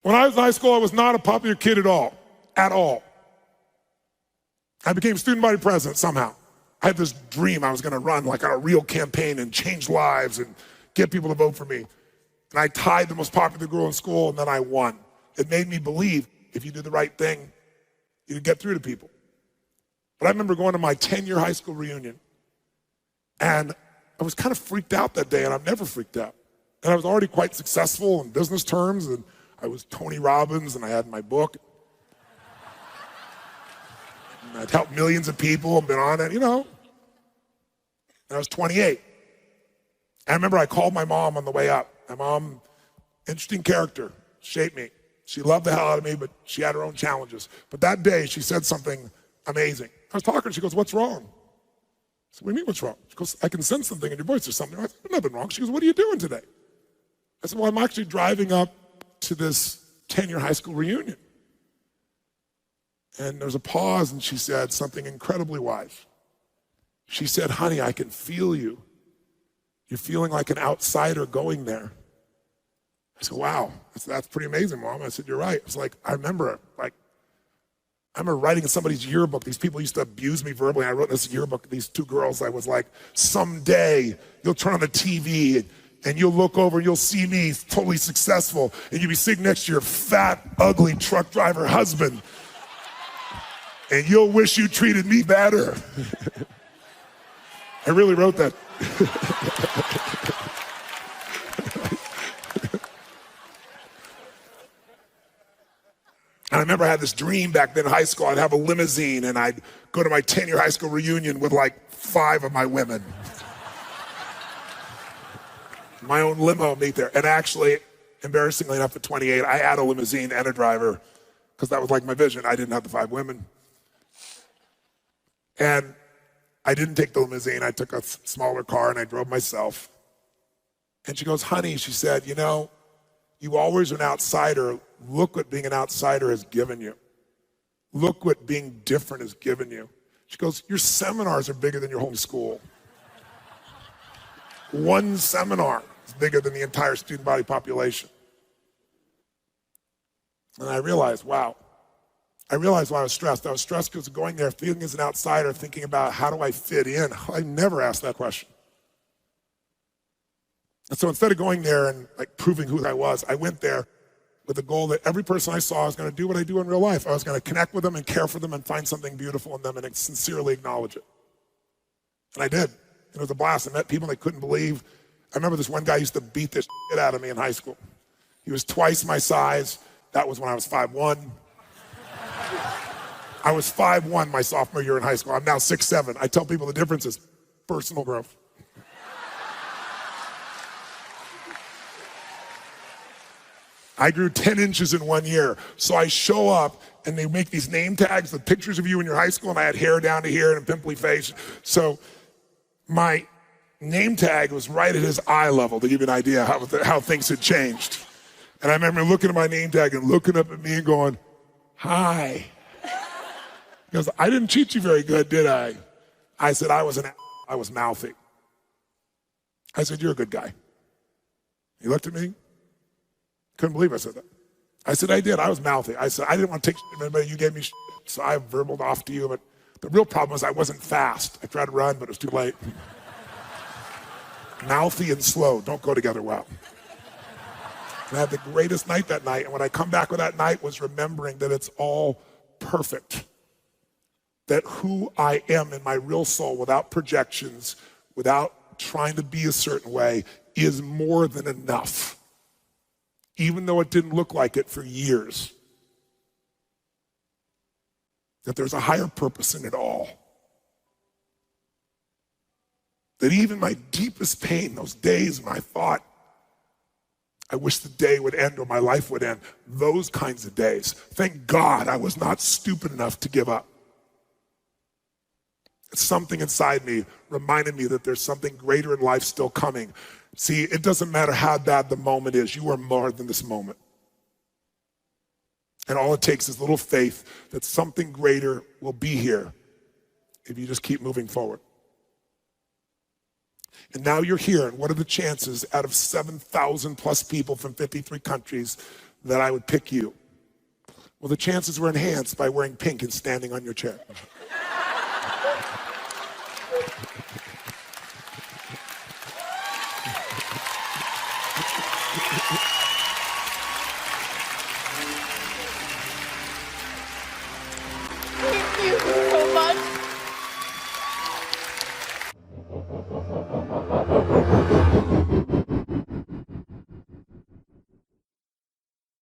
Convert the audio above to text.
When I was in high school, I was not a popular kid at all, at all. I became student body president somehow. I had this dream I was gonna run like on a real campaign and change lives and get people to vote for me. And I tied the most popular girl in school and then I won. It made me believe if you do the right thing, you can get through to people. But I remember going to my 10-year high school reunion and I was kind of freaked out that day, and I'm never freaked out. And I was already quite successful in business terms, and I was Tony Robbins, and I had my book. And I'd helped millions of people and been on it, you know. And I was 28. And I remember I called my mom on the way up. My mom, interesting character, shaped me. She loved the hell out of me, but she had her own challenges. But that day, she said something amazing. I was talking, she goes, "What's wrong?" I said, "What do you mean, what's wrong?" She goes, "I can sense something in your voice or something." I said, "There's nothing wrong." She goes, "What are you doing today?" I said, "Well, I'm actually driving up to this 10-year high school reunion." And there was a pause, and she said something incredibly wise. She said, "Honey, I can feel you. You're feeling like an outsider going there." I said, "Wow, that's pretty amazing, Mom." I said, "You're right." It's like, I remember writing in somebody's yearbook. These people used to abuse me verbally. I wrote in this yearbook, these two girls, I was like, "Someday you'll turn on the TV and you'll look over and you'll see me totally successful and you'll be sitting next to your fat, ugly truck driver husband and you'll wish you treated me better." I really wrote that. And I remember I had this dream back then in high school. I'd have a limousine and I'd go to my 10-year high school reunion with like 5 of my women. My own limo meet there. And actually, embarrassingly enough, at 28, I had a limousine and a driver because that was like my vision. I didn't have the 5 women. And I didn't take the limousine. I took a smaller car and I drove myself. And she goes, "Honey," she said, "you know, you always are an outsider. Look what being an outsider has given you. Look what being different has given you." She goes, "Your seminars are bigger than your whole school. One seminar is bigger than the entire student body population." And I realized, wow. I realized why I was stressed. I was stressed because going there, feeling as an outsider, thinking about how do I fit in. I never asked that question. And so instead of going there and like proving who I was, I went there with the goal that every person I saw, I was going to do what I do in real life. I was going to connect with them and care for them and find something beautiful in them and sincerely acknowledge it. And I did. And it was a blast. I met people they couldn't believe. I remember this one guy used to beat the shit out of me in high school. He was twice my size. That was when I was 5'1". I was 5'1" my sophomore year in high school. I'm now 6'7". I tell people the difference is personal growth. I grew 10 inches in 1 year. So I show up and they make these name tags with pictures of you in your high school, and I had hair down to here and a pimply face. So my name tag was right at his eye level to give you an idea how things had changed. And I remember looking at my name tag and looking up at me and going, "Hi." He goes, "I didn't treat you very good, did I?" I said, I was mouthy. I said, "You're a good guy." He looked at me. Couldn't believe I said that. I said, "I did. I was mouthy." I said, "I didn't want to take shit from anybody. You gave me shit, so I verbaled off to you." But the real problem was I wasn't fast. I tried to run, but it was too late. Mouthy and slow don't go together well. And I had the greatest night that night. And when I come back with that night was remembering that it's all perfect. That who I am in my real soul, without projections, without trying to be a certain way, is more than enough. Even though it didn't look like it for years. That there's a higher purpose in it all. That even my deepest pain, those days when I thought, I wish the day would end or my life would end, those kinds of days, thank God I was not stupid enough to give up. Something inside me reminded me that there's something greater in life still coming. See, it doesn't matter how bad the moment is, you are more than this moment. And all it takes is little faith that something greater will be here if you just keep moving forward. And now you're here, and what are the chances out of 7,000 plus people from 53 countries that I would pick you. Well, the chances were enhanced by wearing pink and standing on your chair.